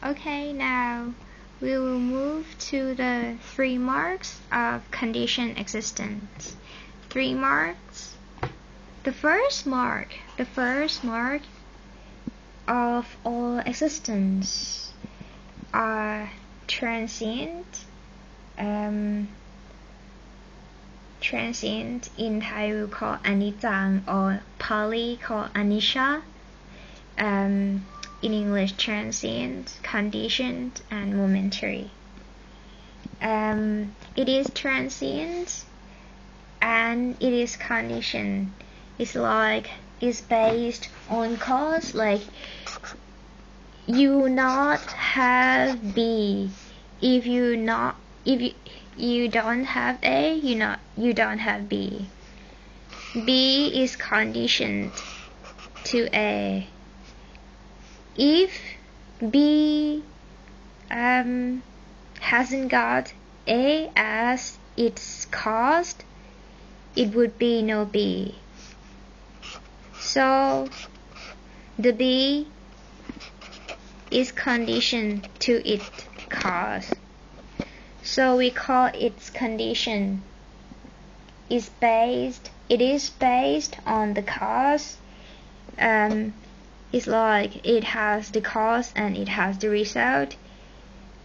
Okay, now we will move to the 3 marks of conditioned existence. 3 marks. The first mark of all existence are transient. Transient in Thai we call anicca or Pali call anicca. In English, transient, conditioned, and momentary. It is transient and it is conditioned. It's based on cause, like you not have B. If you don't have A, you don't have B. B is conditioned to A. If B hasn't got A as its cause, it would be no B. So the B is conditioned to its cause. So we call its condition. It is based on the cause. It's like it has the cause and it has the result.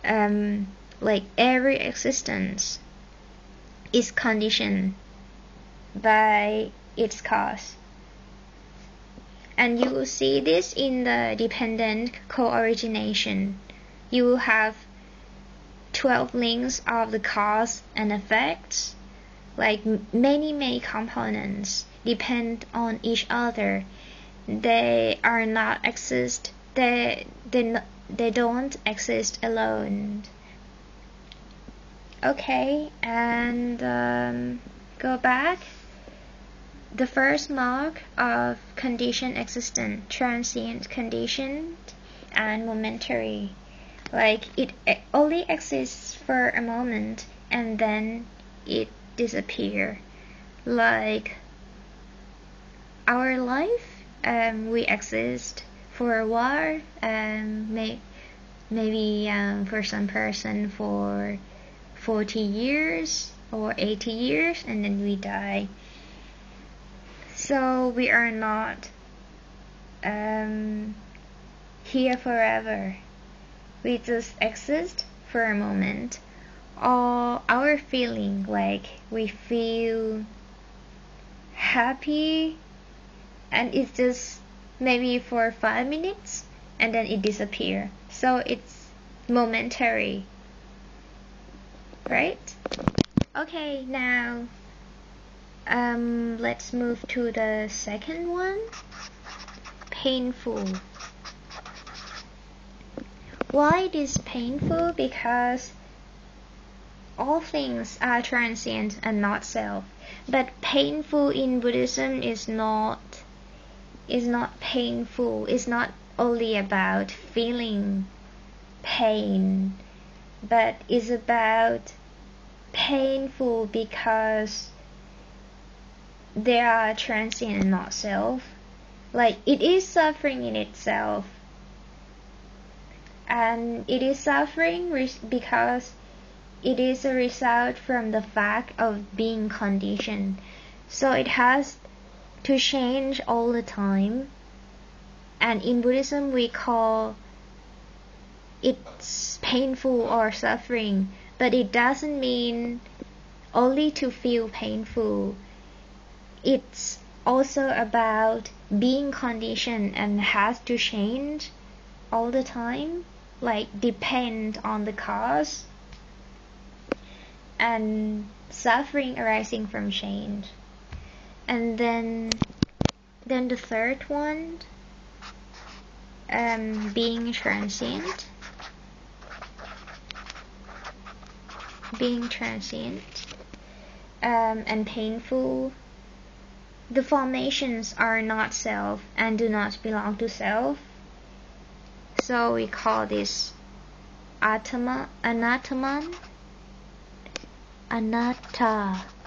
Like every existence is conditioned by its cause. And you will see this in the dependent co-origination. You will have 12 links of the cause and effects. Like many components depend on each other. They are not exist. They don't exist alone. Okay, and go back. The first mark of conditioned existence, transient, conditioned, and momentary. Like it only exists for a moment and then it disappears. Like our life. We exist for a while, maybe for some person for 40 years or 80 years, and then we die. So we are not here forever. We just exist for a moment. All our feeling, like we feel happy, and it's just maybe for 5 minutes and then it disappears. So it's momentary, right? Okay, now let's move to the second one. Painful. Why it is painful? Because all things are transient and not self. But painful in Buddhism is not painful. It's not only about feeling pain, but it's about painful because they are transient and not self. Like it is suffering in itself, and it is suffering because it is a result from the fact of being conditioned. So it has to change all the time. And in Buddhism we call it's painful or suffering, but it doesn't mean only to feel painful. It's also about being conditioned and has to change all the time, like depend on the cause, and suffering arising from change. And then the third one, being transient. And painful. The formations are not self and do not belong to self. So we call this anatta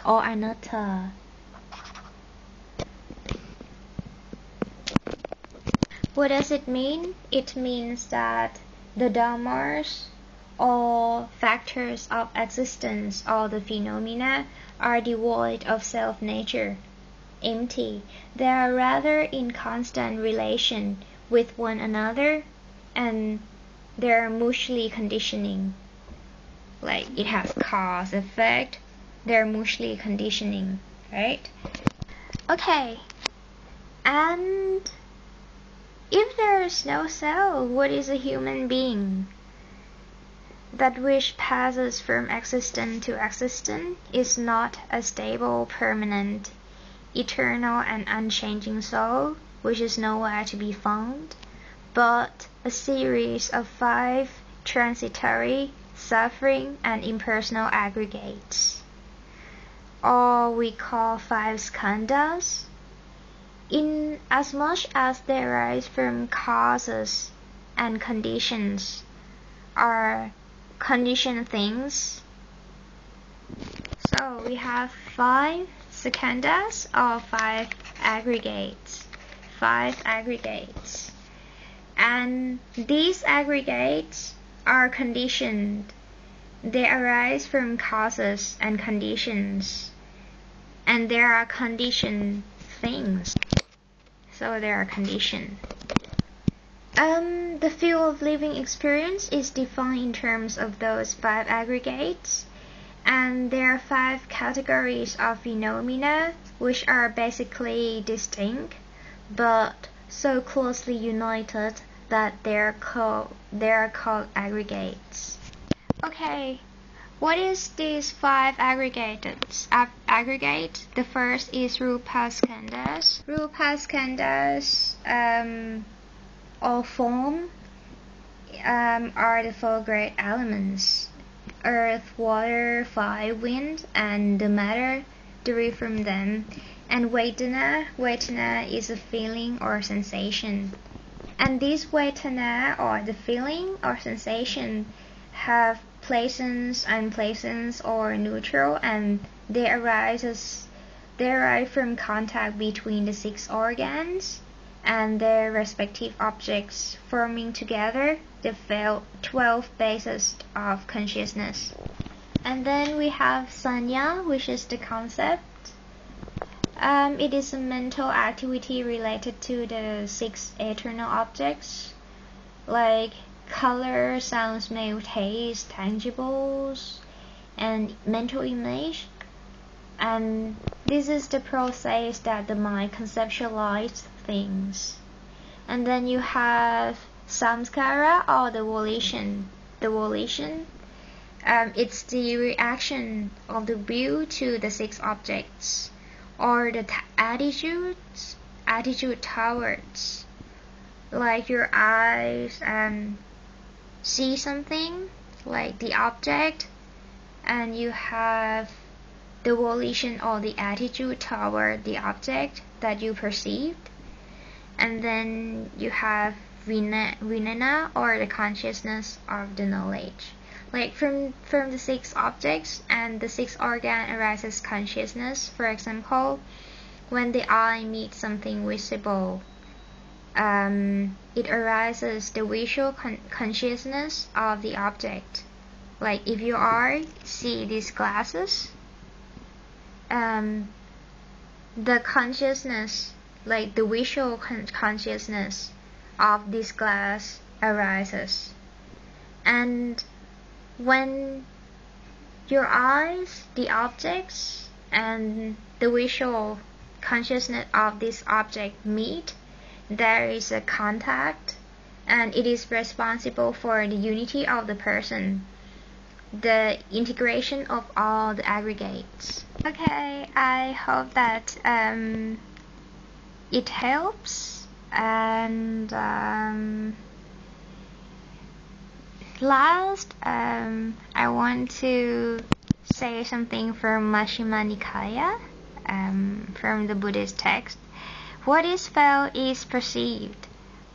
or anatta. What does it mean? It means that the dharmas or factors of existence or the phenomena are devoid of self-nature, empty. They are rather in constant relation with one another, and they are mutually conditioning. Like it has cause, effect, they're mutually conditioning, right? Okay, and if there is no self, what is a human being? That which passes from existence to existence is not a stable, permanent, eternal and unchanging soul, which is nowhere to be found, but a series of 5 transitory, suffering and impersonal aggregates, or we call 5 skandhas. In as much as they arise from causes and conditions, are conditioned things. So we have 5 skandhas or 5 aggregates. 5 aggregates. And these aggregates are conditioned. They arise from causes and conditions. And there are conditioned things. So they are conditioned. The field of living experience is defined in terms of those 5 aggregates, and there are 5 categories of phenomena which are basically distinct, but so closely united that they are called aggregates. Okay, what is these 5 aggregates? The first is Rupa skandhas. Rupa skandhas or form are the 4 great elements: earth, water, fire, wind, and the matter derived from them. And Vedana is a feeling or sensation. And this Vedana or the feeling or sensation have pleasant, unpleasant, or neutral, and they arise from contact between the 6 organs and their respective objects, forming together the 12 bases of consciousness. And then we have sanya, which is the concept. It is a mental activity related to the 6 eternal objects, like color, sound, smell, taste, tangibles, and mental image. And this is the process that the mind conceptualizes things. And then you have samskara or the volition. It's the reaction of the will to the 6 objects, or the attitude towards, like your eyes see something like the object, and you have the volition or the attitude toward the object that you perceived. And then you have vijnana or the consciousness of the knowledge. Like from the 6 objects and the 6 organ arises consciousness. For example, when the eye meets something visible, it arises the visual consciousness of the object. Like if your eye see these glasses, the consciousness, like the visual consciousness of this glass arises. And when your eyes, the objects, and the visual consciousness of this object meet, there is a contact, and it is responsible for the unity of the person, the integration of all the aggregates. Okay, I hope that it helps. And last, I want to say something from Majjhima Nikaya, from the Buddhist text. What is felt is perceived.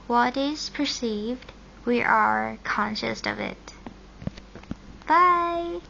What is perceived, we are conscious of it. Bye!